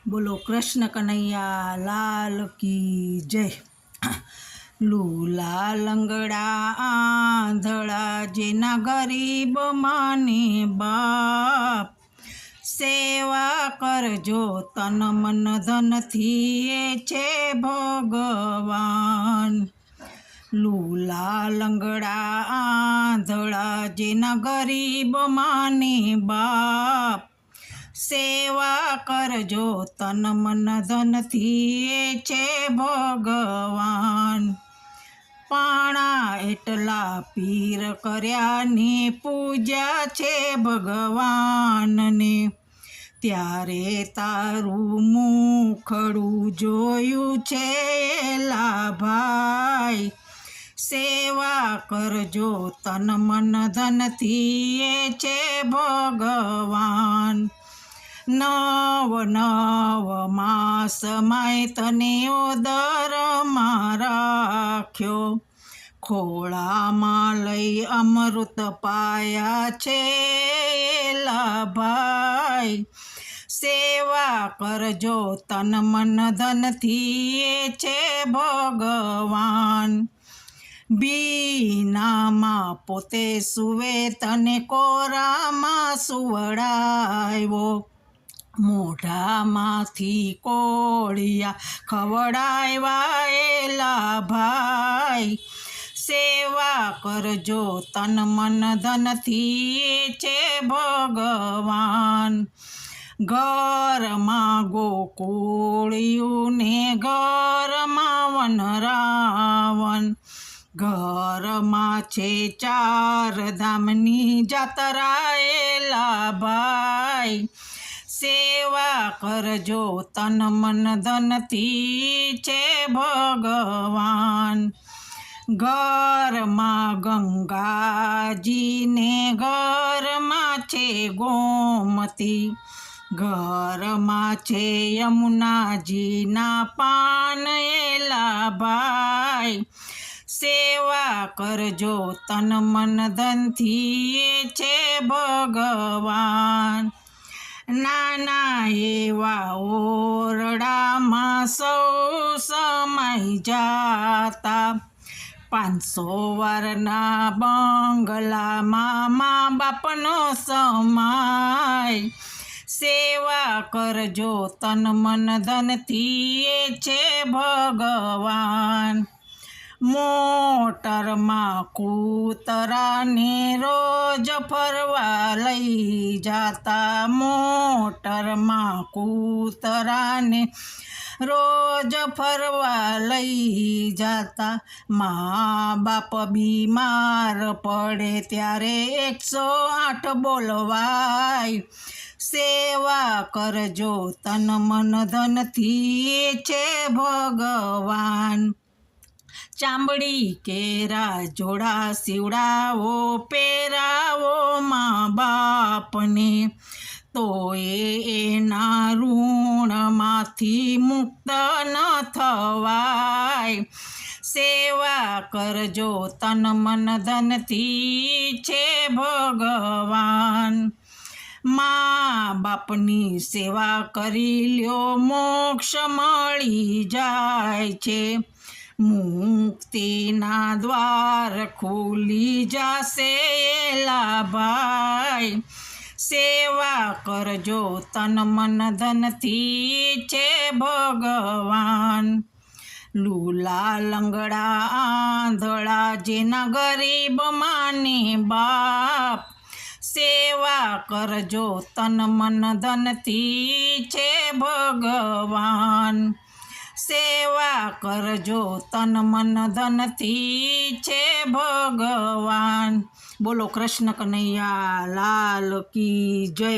બોલો કૃષ્ણ કનૈયા લાલ કી જય। લૂલા લંગડા આંધળા જેના ગરીબ માને બાપ, સેવા કરજો તન મન ધનથી એ છે ભગવાન। લૂલા લંગડા આંધળા જેના ગરીબ માને બાપ, સેવા કરજો તન મન ધનથી એ છે ભગવાન। પાણા એટલા પીર કર્યા ને પૂજ્યા છે ભગવાનને, ત્યારે તારું મુખડું જોયું છે એલા ભાઈ। સેવા કરજો તન મન ધનથી એ છે ભગવાન। નવ નવ માસ માય તને ઓદરમાં રાખ્યો, ખોળામાં લઈ અમૃત પાયા છે એલા ભાઈ। સેવા કરજો તન મન ધનથી એ છે ભગવાન। બીનામાં પોતે સુવે તને કોરામાં સુવડાવ્યો, મોઢામાંથી કોળિયા ખવડાવ્યા એલા ભાઈ। સેવા કરજો તન મન ધનથી એ છે ભગવાન। ઘરમાં ગોકુળિયું ને ઘરમાં વનરાવન, ઘરમાં છે ચાર ધામની જાત્રા એલા ભાઈ। સેવા કરજો તન મન ધનથી છે ભગવાન। ઘરમાં ગંગાજી ને ઘરમાં છે ગોમતી, ઘરમાં છે યમુનાજીના પાન એલા ભાઈ। સેવા કરજો તન મન ધનથી એ છે ભગવાન। નાના એવા ઓરડામાં સૌ સમાઈ જાતા, 500 વારના બંગલામાં મા બાપનો સમાય। સેવા કરજો તન મન ધનથી એ છે ભગવાન। મોટરમાં કૂતરાને રોજ ફરવા લઈ જાતા, મોટરમાં કૂતરાને રોજ ફરવા લઈ જાતા। મા બાપ બીમાર પડે ત્યારે 108 બોલવાય। સેવા કરજો તન મન ધનથી છે ભગવાન। ચામડી કેરા જોડા સીવડાવો પહેરાવો મા બાપને, તો એના ઋણમાંથી મુક્ત ન થવાય। સેવા કરજો તન મન ધનથી છે ભગવાન। મા બાપની સેવા કરી લ્યો મોક્ષ મળી જાય છે, મુક્તિના દ્વાર ખુલી જશે એલા ભાઈ। સેવા કરજો તન મન ધનથી છે ભગવાન। લૂલા લંગડા આંધળા જેના ગરીબ માને બાપ, સેવા કરજો તન મન ધનથી છે ભગવાન। સેવા કરજો તન મન ધનથી છે ભગવાન। બોલો કૃષ્ણ કનૈયા લાલ કી જય।